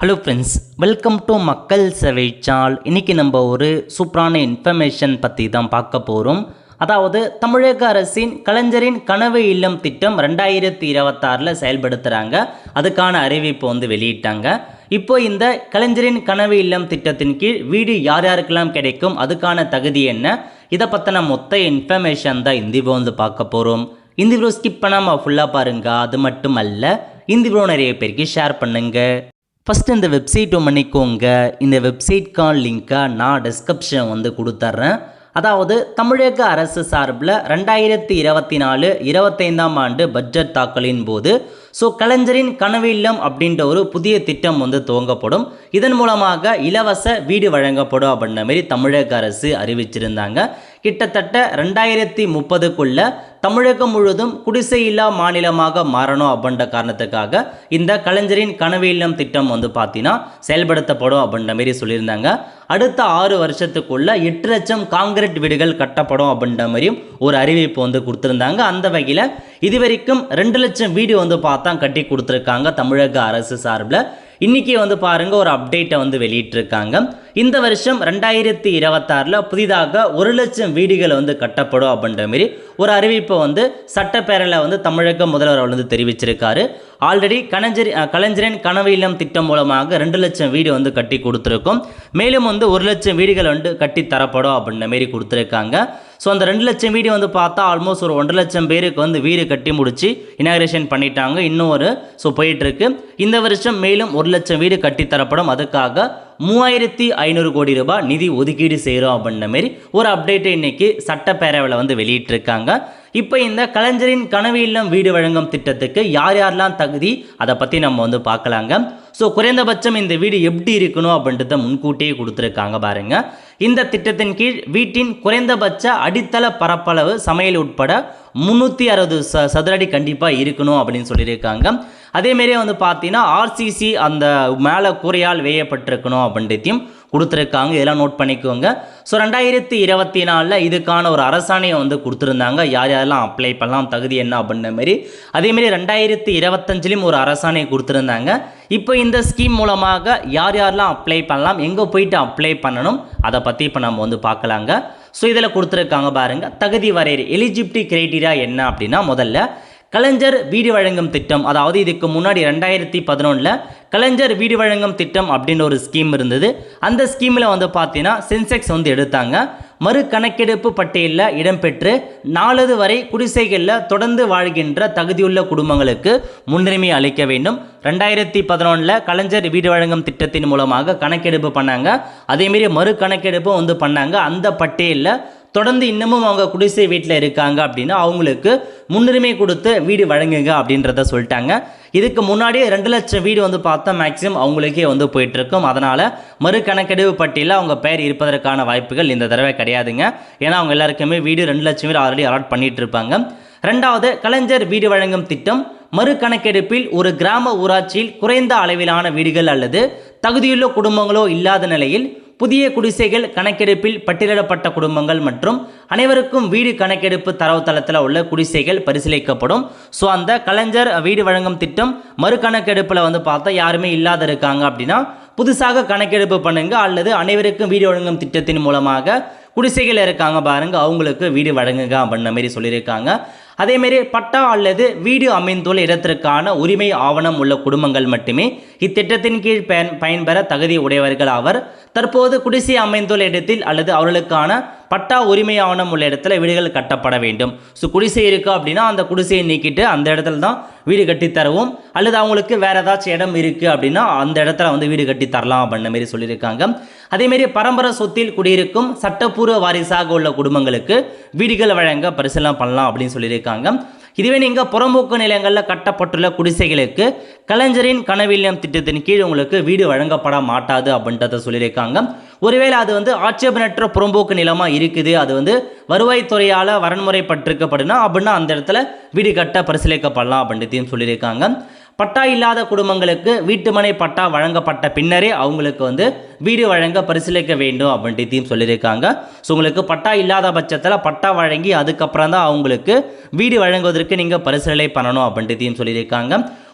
Hello friends, welcome to மக்கள் சேவை சால். இன்றைக்கி நம்ம ஒரு சூப்பரான இன்ஃபர்மேஷன் பற்றி தான் பார்க்க போகிறோம். அதாவது தமிழக அரசின் கலைஞரின் கனவு இல்லம் திட்டம் 2026 செயல்படுத்துகிறாங்க. அதுக்கான அறிவிப்பு வெளியிட்டாங்க. இப்போ இந்த கலைஞரின் கனவு இல்லம் திட்டத்தின் கீழ் வீடு யார் யாருக்கெல்லாம் கிடைக்கும், அதுக்கான தகுதி என்ன, இதை பற்றின மொத்த இன்ஃபர்மேஷன் தான் இந்த வீடியோ பார்க்க போகிறோம். இந்த வீடியோ ஸ்கிப் பண்ணாமல் ஃபுல்லாக பாருங்கள். அது மட்டும் அல்ல, இந்த வீடியோ நிறைய பேருக்கு ஷேர் பண்ணுங்கள். ஃபஸ்ட்டு இந்த வெப்சைட் பண்ணிக்கோங்க. இந்த வெப்சைட்கான லிங்க்கை நான் டிஸ்கிரிப்ஷன் கொடுத்துட்றேன். அதாவது தமிழக அரசு சார்பில் 2024-25 ஆண்டு பட்ஜெட் தாக்கலின் போது கலைஞரின் கனவு இல்லம் அப்படின்ற ஒரு புதிய திட்டம் துவங்கப்படும். இதன் மூலமாக இலவச வீடு வழங்கப்படும் அப்படின்ற மாதிரி தமிழக அரசு அறிவிச்சிருந்தாங்க. கிட்டத்தட்ட 2030க்குள்ள தமிழகம் முழுவதும் குடிசை இல்லா மாநிலமாக மாறணும் அப்படின்ற காரணத்துக்காக இந்த கலைஞரின் கனவு இல்லம் திட்டம் பார்த்தீங்கன்னா செயல்படுத்தப்படும் அப்படின்ற மாதிரி சொல்லியிருந்தாங்க. அடுத்த 6 வருஷத்துக்குள்ள 8 லட்சம் காங்கிரீட் வீடுகள் கட்டப்படும் அப்படின்ற மாதிரியும் ஒரு அறிவிப்பு கொடுத்துருந்தாங்க. அந்த வகையில் இதுவரைக்கும் 2 லட்சம் வீடு பார்த்தா கட்டி கொடுத்துருக்காங்க தமிழக அரசு சார்பில். இன்றைக்கி பாருங்கள், ஒரு அப்டேட்டை வெளியிட்டிருக்காங்க. இந்த வருஷம் 2026 புதிதாக 1 லட்சம் வீடுகள் கட்டப்படும் அப்படின்ற மாரி ஒரு அறிவிப்பை சட்டப்பேரவையில் தமிழக முதல்வர் தெரிவிச்சிருக்காரு. ஆல்ரெடி கலைஞரின் கனவு இல்லம் திட்டம் மூலமாக 2 லட்சம் வீடு கட்டி கொடுத்துருக்கோம். மேலும் 1 லட்சம் வீடுகள் கட்டி தரப்படும் அப்படின்ற மாரி கொடுத்துருக்காங்க. ஸோ அந்த 2 லட்சம் வீடு பார்த்தா ஆல்மோஸ்ட் ஒரு 1.5 லட்சம் பேருக்கு வீடு கட்டி முடிச்சு இனாகிரேஷன் பண்ணிட்டாங்க. இன்னும் ஒரு போயிட்டுருக்கு. இந்த வருஷம் மேலும் 1 லட்சம் வீடு கட்டித்தரப்படும். அதுக்காக 3500 கோடி ரூபாய் நிதி ஒதுக்கீடு செய்கிறோம் அப்படின்ற மாரி ஒரு அப்டேட்டை இன்னைக்கு சட்டப்பேரவையில் வெளியிட்டிருக்காங்க. இப்போ இந்த கலைஞரின் கனவு இல்லம் வீடு வழங்கும் திட்டத்துக்கு யார் யாரெல்லாம் தகுதி, அதை பற்றி நம்ம பார்க்கலாங்க. ஸோ குறைந்தபட்சம் இந்த வீடு எப்படி இருக்கணும் அப்படின்றத முன்கூட்டியே கொடுத்துருக்காங்க பாருங்க. இந்த திட்டத்தின் கீழ் வீட்டின் குறைந்தபட்ச அடித்தள பரப்பளவு சமையல் உட்பட 360 சதுரடி கண்டிப்பாக இருக்கணும் அப்படின்னு சொல்லியிருக்காங்க. அதேமாரி பார்த்தீங்கன்னா ஆர்சிசி அந்த மேலே கூரையால் வேயப்பட்டிருக்கணும் அப்படின்றதையும் கொடுத்துருக்காங்க. இதெல்லாம் நோட் பண்ணிக்கோங்க. ஸோ 2024 இதுக்கான ஒரு அரசாணையை கொடுத்துருந்தாங்க. யார் யாரெல்லாம் அப்ளை பண்ணலாம், தகுதி என்ன அப்படின்ற மாரி. அதேமாரி 2025 ஒரு அரசாணை கொடுத்துருந்தாங்க. இப்போ இந்த ஸ்கீம் மூலமாக யார் யாரெல்லாம் அப்ளை பண்ணலாம், எங்கே போயிட்டு அப்ளை பண்ணணும், அதை பற்றி இப்போ நம்ம பார்க்கலாங்க. ஸோ இதில் கொடுத்துருக்காங்க பாருங்கள். தகுதி வரையறை எலிஜிபிலிட்டி கிரைட்டீரியா என்ன அப்படின்னா, முதல்ல கலைஞர் வீடு வழங்கும் திட்டம், அதாவது இதுக்கு முன்னாடி 2011 கலைஞர் வீடு வழங்கும் திட்டம் அப்படின்னு ஒரு ஸ்கீம் இருந்தது. அந்த ஸ்கீமில் பார்த்தீங்கன்னா சென்செக்ஸ் எடுத்தாங்க. மறு கணக்கெடுப்பு பட்டியலில் இடம்பெற்று 4 வரை குடிசைகளில் தொடர்ந்து வாழ்கின்ற தகுதியுள்ள குடும்பங்களுக்கு முன்னுரிமை அளிக்க வேண்டும். 2011 கலைஞர் வீடு வழங்கும் திட்டத்தின் மூலமாக கணக்கெடுப்பு பண்ணாங்க. அதேமாரி மறு கணக்கெடுப்பு பண்ணாங்க. அந்த பட்டியலில் தொடர்ந்து இன்னமும் அவங்க குடிசை வீட்டில் இருக்காங்க அப்படின்னா அவங்களுக்கு முன்னுரிமை கொடுத்து வீடு வழங்குங்க அப்படின்றத சொல்லிட்டாங்க. இதுக்கு முன்னாடியே 2 லட்சம் வீடு பார்த்தா மேக்ஸிமம் அவங்களுக்கே போயிட்டுருக்கும். அதனால் மறு கணக்கெடுப்பு பட்டியலில் அவங்க பெயர் இருப்பதற்கான வாய்ப்புகள் இந்த தடவை கிடையாதுங்க. ஏன்னா அவங்க எல்லாருக்குமே வீடு 2 லட்சம் வீடு ஆல்ரெடி அலாட் பண்ணிட்டு இருப்பாங்க. ரெண்டாவது, கலைஞர் வீடு வழங்கும் திட்டம் மறு கணக்கெடுப்பில் ஒரு கிராம ஊராட்சியில் குறைந்த அளவிலான வீடுகள் அல்லது தகுதியுள்ள குடும்பங்களோ இல்லாத நிலையில் புதிய குடிசைகள் கணக்கெடுப்பில் பட்டியலிடப்பட்ட குடும்பங்கள் மற்றும் அனைவருக்கும் வீடு கணக்கெடுப்பு தரவுத்தளத்தில் உள்ள குடிசைகள் பரிசீலிக்கப்படும். ஸோ அந்த கலைஞர் வீடு வழங்கும் திட்டம் மறு கணக்கெடுப்பில் பார்த்தா யாருமே இல்லாத இருக்காங்க அப்படின்னா புதுசாக கணக்கெடுப்பு பண்ணுங்க, அல்லது அனைவருக்கும் வீடு வழங்கும் திட்டத்தின் மூலமாக குடிசைகள் இருக்காங்க பாருங்க, அவங்களுக்கு வீடு வழங்குங்க அப்படின்ற மாதிரி சொல்லியிருக்காங்க. அதேமாரி பட்டா அல்லது வீடு அமைந்துள்ள இடத்திற்கான உரிமை ஆவணம் உள்ள குடும்பங்கள் மட்டுமே இத்திட்டத்தின் கீழ் பயன்பெற தகுதி உடையவர்கள் ஆவர். தற்போது குடிசை அமைந்துள்ள இடத்தில் அல்லது அவர்களுக்கான பட்டா உரிமை ஆவணம் உள்ள இடத்துல வீடுகள் கட்டப்பட வேண்டும். ஸோ குடிசை இருக்குது அப்படின்னா அந்த குடிசையை நீக்கிட்டு அந்த இடத்துல தான் வீடு கட்டித்தரவும், அல்லது அவங்களுக்கு வேறு ஏதாச்சும் இடம் இருக்குது அப்படின்னா அந்த இடத்துல வீடு கட்டி தரலாம் அப்படின்ற மாரி சொல்லியிருக்காங்க. அதேமாரி பரம்பரை சொத்தில் குடியிருக்கும் சட்டப்பூர்வ வாரிசாக உள்ள குடும்பங்களுக்கு வீடுகள் வழங்க பரிசீலனை பண்ணலாம் அப்படின்னு சொல்லியிருக்காங்க. இதுவே நீங்கள் புறம்போக்கு நிலங்களில் கட்டப்பட்டுள்ள குடிசைகளுக்கு கலைஞரின் கனவு இல்லம் திட்டத்தின் கீழ் உங்களுக்கு வீடு வழங்கப்பட மாட்டாது அப்படின்றத சொல்லியிருக்காங்க. ஒருவேளை அது ஆட்சேபனற்ற புறம்போக்கு நிலமாக இருக்குது, அது வருவாய்த்துறையால் வரன்முறைப்பட்டிருக்கப்படுனா அப்படின்னா அந்த இடத்துல வீடு கட்ட பரிசீலிக்கப்படலாம் அப்படின்றதையும் சொல்லியிருக்காங்க. பட்டா இல்லாத குடும்பங்களுக்கு வீட்டுமனை பட்டா வழங்கப்பட்ட பின்னரே அவங்களுக்கு வீடு வழங்க பரிசீலிக்க வேண்டும் அப்படின்றதையும் சொல்லியிருக்காங்க. ஸோ உங்களுக்கு பட்டா இல்லாத பட்சத்தில் பட்டா வழங்கி அதுக்கப்புறம் தான் அவங்களுக்கு வீடு வழங்குவதற்கு நீங்கள் பரிசீலனை பண்ணணும் அப்படின்றதையும் சொல்லியிருக்காங்க.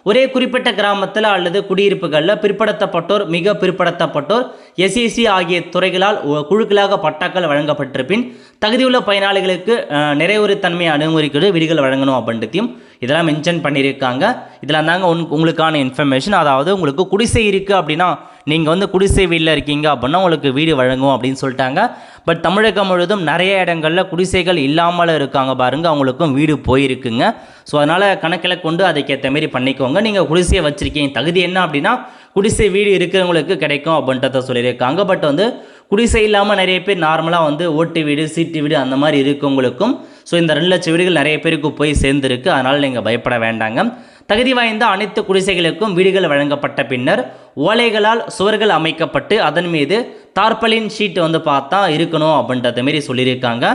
ஒரே குறிப்பிட்ட கிராமத்தில் அல்லது குடியிருப்புகளில் பிற்படுத்தப்பட்டோர், மிக பிற்படுத்தப்பட்டோர், எஸ்சிஎஸ்டி ஆகிய துறைகளால் குழுக்களாக பட்டாக்கள் வழங்கப்பட்டிருப்பின் தகுதியுள்ள பயனாளிகளுக்கு நிறைவுறுத்தன்மை அனுமதிக்கிறது வீடுகள் வழங்கணும் அப்படின்றதையும் இதெல்லாம் மென்ஷன் பண்ணியிருக்காங்க. இதெல்லாம் தாங்க உங்களுக்கான இன்ஃபர்மேஷன். அதாவது உங்களுக்கு குடிசை இருக்குது அப்படின்னா, நீங்கள் வந்து குடிசை வீட்டில் இருக்கீங்க அப்படின்னா உங்களுக்கு வீடு வழங்கும் அப்படின்னு சொல்லிட்டாங்க. பட் தமிழகம் முழுவதும் நிறைய இடங்களில் குடிசைகள் இல்லாமல் இருக்காங்க பாருங்கள், அவங்களுக்கும் வீடு போயிருக்குங்க. ஸோ அதனால் கணக்கில் கொண்டு அதுக்கேற்ற மாரி பண்ணிக்கோங்க. நீங்கள் குடிசையை வச்சுருக்கீங்க, தகுதி என்ன அப்படின்னா குடிசை வீடு இருக்கிறவங்களுக்கு கிடைக்கும் அப்படின்றத சொல்லியிருக்காங்க. பட் வந்து குடிசை இல்லாமல் நிறைய பேர் நார்மலாக வந்து ஓட்டு வீடு, சீட்டு வீடு அந்த மாதிரி இருக்கவங்களுக்கும் ஸோ இந்த 2 லட்சம் வீடுகள் நிறைய பேருக்கு போய் சேர்ந்துருக்கு. அதனால் நீங்கள் பயப்பட வேண்டாங்க. தகுதி வாய்ந்த அனைத்து குடிசைகளுக்கும் வீடுகள் வழங்கப்பட்ட பின்னர் ஓலைகளால் சுவர்கள் அமைக்கப்பட்டு அதன் மீது தார்பலின் ஷீட் வந்து பார்த்தா இருக்கணும் அப்படின்றத மாரி சொல்லியிருக்காங்க.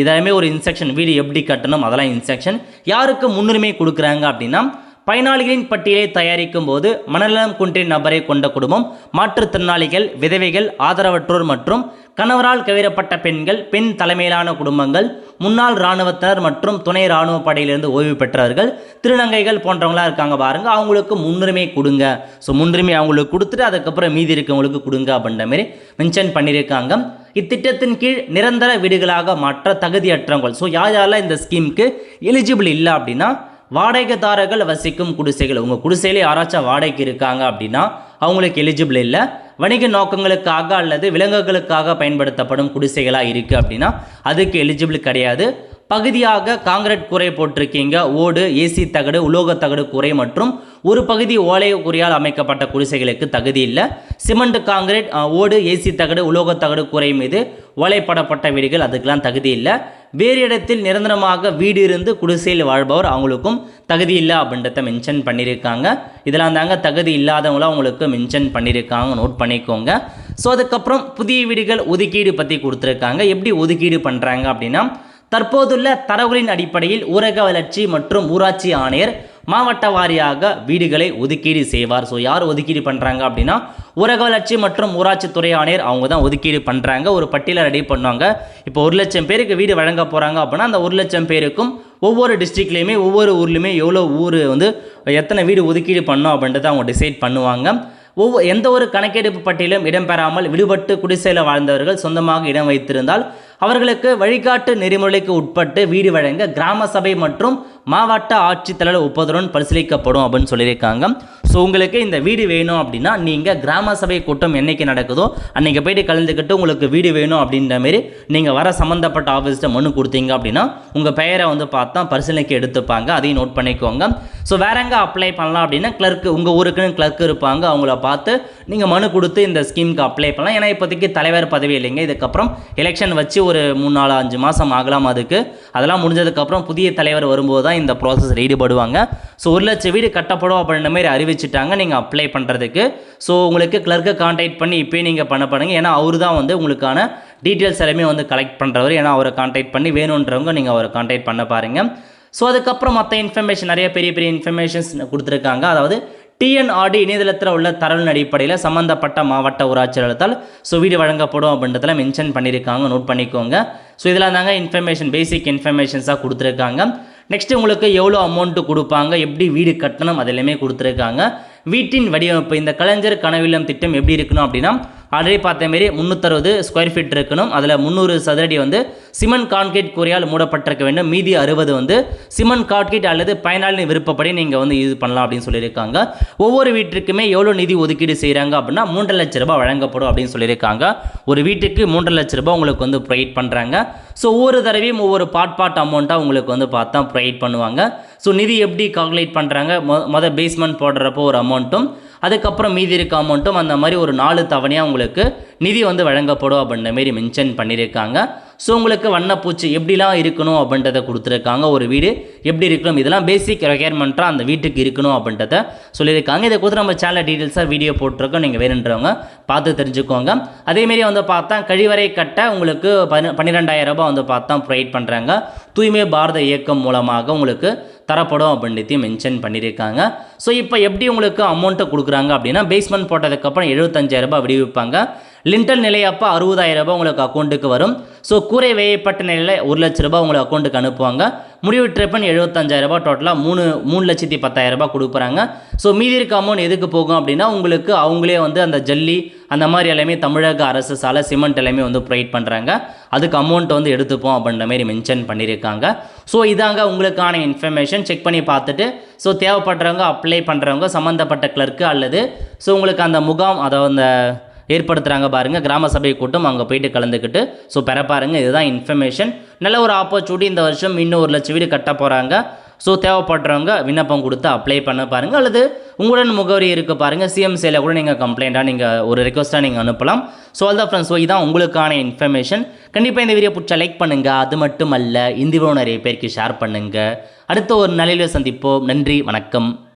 இதெல்லாமே ஒரு இன்ஸ்ட்ரக்ஷன். வீடு எப்படி கட்டணும் அதெல்லாம் இன்ஸ்ட்ரக்ஷன். யாருக்கு முன்னுரிமை கொடுக்குறாங்க அப்படின்னா, பயனாளிகளின் பட்டியலை தயாரிக்கும் போது மனநலம் குன்றிய நபரை கொண்ட குடும்பம், மாற்றுத்திறனாளிகள், விதவைகள், ஆதரவற்றோர் மற்றும் கணவரால் கைவிடப்பட்ட பெண்கள், பெண் தலைமையிலான குடும்பங்கள், முன்னாள் இராணுவத்தினர் மற்றும் துணை இராணுவ படையிலிருந்து ஓய்வு பெற்றவர்கள், திருநங்கைகள் போன்றவங்களாம் இருக்காங்க பாருங்க, அவங்களுக்கு முன்னுரிமை கொடுங்க. ஸோ முன்னுரிமை அவங்களுக்கு கொடுத்துட்டு அதுக்கப்புறம் மீதி இருக்கவங்களுக்கு கொடுங்க அப்படின்ற மாதிரி மென்ஷன் பண்ணியிருக்காங்க. இத்திட்டத்தின் கீழ் நிரந்தர வீடுகளாக மாற்ற தகுதியற்றவங்கள், ஸோ யாரெல்லாம் இந்த ஸ்கீமுக்கு எலிஜிபிள் இல்லை அப்படின்னா, வாடகைதாரர்கள் வசிக்கும் குடிசைகள், உங்கள் குடிசையிலே யாராச்சும் வாடகைக்கு இருக்காங்க அப்படின்னா அவங்களுக்கு எலிஜிபிள் இல்லை. வணிக நோக்கங்களுக்காக அல்லது விலங்குகளுக்காக பயன்படுத்தப்படும் குடிசைகளாக இருக்குது அப்படின்னா அதுக்கு எலிஜிபிள் கிடையாது. பகுதியாக காங்கிரீட் கூரை போட்டிருக்கீங்க, ஓடு, ஏசி தகடு, உலோக தகடு கூரை மற்றும் ஒரு பகுதி ஓலை கூரையால் அமைக்கப்பட்ட குடிசைகளுக்கு தகுதி இல்லை. சிமெண்ட், காங்கிரீட், ஓடு, ஏசி தகடு, உலோக தகடு கூரை மீது ஓலைப்படப்பட்ட வீடுகள் அதுக்கெல்லாம் தகுதி இல்லை. வேறு இடத்தில் நிரந்தரமாக வீடு இருந்து குடிசையில் வாழ்பவர் அவங்களுக்கும் தகுதி இல்லை அப்படின்றத மென்ஷன் பண்ணியிருக்காங்க. இதெல்லாம் தாங்க தகுதி இல்லாதவங்களாம் அவங்களுக்கு மென்ஷன் பண்ணியிருக்காங்க, நோட் பண்ணிக்கோங்க. ஸோ அதுக்கப்புறம் புதிய வீடுகள் ஒதுக்கீடு பற்றி கொடுத்துருக்காங்க. எப்படி ஒதுக்கீடு பண்ணுறாங்க அப்படின்னா, தற்போதுள்ள தரவுகளின் அடிப்படையில் ஊரக வளர்ச்சி மற்றும் ஊராட்சி ஆணையர் மாவட்ட வாரியாக வீடுகளை ஒதுக்கீடு செய்வார். ஸோ யார் ஒதுக்கீடு பண்ணுறாங்க அப்படின்னா, ஊரக வளர்ச்சி மற்றும் ஊராட்சித்துறை ஆணையர் அவங்க தான் ஒதுக்கீடு பண்ணுறாங்க. ஒரு பட்டியலை ரெடி பண்ணுவாங்க. இப்போ 1 லட்சம் பேருக்கு வீடு வழங்க போகிறாங்க அப்படின்னா அந்த 1 லட்சம் பேருக்கும் ஒவ்வொரு டிஸ்ட்ரிக்ட்லேயுமே ஒவ்வொரு ஊர்லேயுமே எவ்வளோ ஊர் வந்து எத்தனை வீடு ஒதுக்கீடு பண்ணோம் அப்படின்றத அவங்க டிசைட் பண்ணுவாங்க. எந்த ஒரு கணக்கெடுப்பு பட்டியலும் இடம்பெறாமல் விடுபட்டு குடிசையில் வாழ்ந்தவர்கள் சொந்தமாக இடம் வைத்திருந்தால் அவர்களுக்கு வழிகாட்டு நெறிமுறைக்கு உட்பட்டு வீடு வழங்க கிராம சபை மற்றும் மாவட்ட ஆட்சித்தலைவர் ஒப்புதலுடன் பரிசீலிக்கப்படும் அப்படின்னு சொல்லியிருக்காங்க. ஸோ உங்களுக்கு இந்த வீடு வேணும் அப்படின்னா நீங்கள் கிராம சபை கூட்டம் என்னைக்கு நடக்குதோ அன்றைக்கி போய்ட்டு கலந்துக்கிட்டு உங்களுக்கு வீடு வேணும் அப்படின்ற மாரி நீங்கள் வர சம்மந்தப்பட்ட ஆஃபீஸ்ட்டை மனு கொடுத்தீங்க அப்படின்னா உங்கள் பெயரை வந்து பார்த்தா பரிசீலனைக்கு எடுத்துப்பாங்க. அதையும் நோட் பண்ணிக்கோங்க. ஸோ வேற எங்கே அப்ளை பண்ணலாம் அப்படின்னா, கிளர்க்கு, உங்கள் ஊருக்குன்னு கிளர்க்கு இருப்பாங்க, அவங்கள பார்த்து நீங்கள் மனு கொடுத்து இந்த ஸ்கீமுக்கு அப்ளை பண்ணலாம். ஏன்னா இப்போதைக்கு தலைவர் பதவி இல்லைங்க. இதுக்கப்புறம் எலெக்ஷன் வச்சு ஒரு 3, 4, 5 மாதம் ஆகலாம். அதெல்லாம் முடிஞ்சதுக்கப்புறம் புதிய தலைவர் வரும்போது தான் இந்த ப்ராசஸ் ஈடுபடுவாங்க. ஸோ 1 லட்சம் வீடு கட்டப்படும் அப்படின்ற மாதிரி அறிவிச்சிட்டாங்க நீங்கள் அப்ளை பண்ணுறதுக்கு. ஸோ உங்களுக்கு கிளர்க்கை கான்டாக்ட் பண்ணி இப்போயே நீங்கள் பண்ணப்படுங்க. ஏன்னா அவர் தான் வந்து உங்களுக்கான டீட்டெயில்ஸ் எல்லாமே வந்து கலெக்ட் பண்ணுறவர். ஏன்னா அவரை கான்டாக்ட் பண்ணி வேணுன்றவங்க நீங்கள் அவரை கான்டாக்ட் பண்ண பாருங்கள். ஸோ அதுக்கப்புறம் மற்ற இன்ஃபர்மேஷன் நிறைய பெரிய இன்ஃபர்மேஷன்ஸ் கொடுத்துருக்காங்க. அதாவது டிஎன்ஆர்டி இணையதளத்தில் உள்ள தரவின் அடிப்படையில் சம்மந்தப்பட்ட மாவட்ட ஊராட்சியாளர்களால் ஸோ வீடு வழங்கப்படும் அப்படின்றதுல மென்ஷன் பண்ணியிருக்காங்க, நோட் பண்ணிக்கோங்க. ஸோ இதெல்லாம் தாங்க இன்ஃபர்மேஷன், பேசிக் இன்ஃபர்மேஷன்ஸாக கொடுத்துருக்காங்க. நெக்ஸ்ட்டு உங்களுக்கு எவ்வளோ அமௌண்ட்டு கொடுப்பாங்க, எப்படி வீடு கட்டணும் அது எல்லாமே கொடுத்துருக்காங்க. வீட்டின் வடிவமைப்பு, இந்த கலைஞர் கனவில்லம் திட்டம் எப்படி இருக்கணும் அப்படின்னா, ஆல்ரெடி பார்த்த மாரி 360 ஸ்கொயர் ஃபீட் இருக்கணும். அதில் 300 சதுரடி வந்து சிமெண்ட் கான்கிரீட் கூரையால் மூடப்பட்டிருக்க வேண்டும். மீதி 60 வந்து சிமெண்ட் கான்கிரீட் அல்லது பயனாளின் விருப்பப்படி நீங்கள் வந்து யூஸ் பண்ணலாம் அப்படின்னு சொல்லியிருக்காங்க. ஒவ்வொரு வீட்டிற்குமே எவ்வளோ நிதி ஒதுக்கீடு செய்கிறாங்க அப்படின்னா 3 லட்ச ரூபாய் வழங்கப்படும் அப்படின்னு சொல்லியிருக்காங்க. ஒரு வீட்டுக்கு 3 லட்ச ரூபாய் உங்களுக்கு வந்து ப்ரொவைட் பண்ணுறாங்க. ஸோ ஒவ்வொரு தடவையும் ஒவ்வொரு பார்ட் அமௌண்ட்டாக உங்களுக்கு வந்து பார்த்தா ப்ரொவைட் பண்ணுவாங்க. ஸோ நிதி எப்படி கால்குலேட் பண்ணுறாங்க, மொதல் பேஸ்மெண்ட் போடுறப்போ ஒரு அமௌண்ட்டும் அதுக்கப்புறம் மீதி இருக்க அமௌண்ட்டும் அந்த மாதிரி ஒரு 4 தவணையாக உங்களுக்கு நிதி வந்து வழங்கப்படும் அப்படின்ற மாரி மென்ஷன் பண்ணியிருக்காங்க. ஸோ உங்களுக்கு வண்ணப்பூச்சி எப்படிலாம் இருக்கணும் அப்படின்றத கொடுத்துருக்காங்க. ஒரு வீடு எப்படி இருக்கணும், இதெல்லாம் பேசிக் ரெக்யர்மெண்ட்டாக அந்த வீட்டுக்கு இருக்கணும் அப்படின்றத சொல்லியிருக்காங்க. இதை கொடுத்து நம்ம சேனல் டீட்டெயில்ஸாக வீடியோ போட்டிருக்கோம், நீங்கள் வேணுன்றவங்க பார்த்து தெரிஞ்சுக்கோங்க. அதேமாரி வந்து பார்த்தா கழிவறை கட்ட உங்களுக்கு 12,000 ரூபாய் வந்து பார்த்தா ப்ரொவைட் பண்ணுறாங்க. தூய்மை பாரத இயக்கம் மூலமாக உங்களுக்கு தரப்படும் அப்படின்றதையும் மென்ஷன் பண்ணியிருக்காங்க. ஸோ இப்போ எப்படி உங்களுக்கு அமௌண்ட்டை கொடுக்குறாங்க அப்படின்னா, பேஸ்மெண்ட் போட்டதுக்கப்புறம் 75,000 ரூபாய் விடுவிப்பாங்க. லிண்டல் நிலை அப்போ 60,000 ரூபாய் உங்களுக்கு அக்கௌண்ட்டுக்கு வரும். ஸோ கூரை வேயப்பட்ட நிலையில் 1,00,000 ரூபாய் உங்களுக்கு அக்கௌண்ட்டுக்கு அனுப்புவாங்க. முடிவு ட்ரிப்பன் 75,000 ரூபாய், டோட்டலாக 3,10,000 ரூபாய் கொடுக்குறாங்க. ஸோ மீதி இருக்க அமௌண்ட் எதுக்கு போகும் அப்படின்னா உங்களுக்கு அவங்களே வந்து அந்த ஜல்லி அந்த மாதிரி எல்லாமே தமிழக அரசு சாலை சிமெண்ட் எல்லாமே வந்து ப்ரொவைட் பண்ணுறாங்க. அதுக்கு அமௌண்ட் வந்து எடுத்துப்போம் அப்படின்ற மாதிரி மென்ஷன் பண்ணியிருக்காங்க. ஸோ இதாங்க உங்களுக்கான இன்ஃபர்மேஷன். செக் பண்ணி பார்த்துட்டு ஸோ தேவைப்படுறவங்க அப்ளை பண்ணுறவங்க சம்மந்தப்பட்ட கிளர்க்கு அல்லது ஸோ உங்களுக்கு அந்த முகாம் அதாவது அந்த ஏற்படுத்துகிறாங்க பாருங்கள் கிராம சபை கூட்டம், அங்கே போயிட்டு கலந்துக்கிட்டு ஸோ பெற பாருங்கள். இதுதான் இன்ஃபர்மேஷன். நல்ல ஒரு ஆப்பர்ச்சுனிட்டி. இந்த வருஷம் இன்னும் 1,00,000 வீடு கட்ட போகிறாங்க. ஸோ தேவைப்படுறவங்க விண்ணப்பம் கொடுத்து அப்ளை பண்ண பாருங்கள். அல்லது உங்களுடன் முகவரி இருக்குது பாருங்கள், சிஎம்சியில் கூட நீங்கள் கம்ப்ளைண்ட்டாக நீங்கள் ஒரு ரெக்வஸ்ட்டாக நீங்கள் அனுப்பலாம். ஸோ அதுதான் ஃப்ரெண்ட்ஸ். ஸோ இதுதான் உங்களுக்கான இன்ஃபர்மேஷன். கண்டிப்பாக இந்த வீடியோ பிடிச்சா லைக் பண்ணுங்கள். அது மட்டும் அல்ல, இந்த வீடியோ நிறைய பேருக்கு ஷேர் பண்ணுங்கள். அடுத்த ஒரு நல்ல சந்திப்போம். நன்றி, வணக்கம்.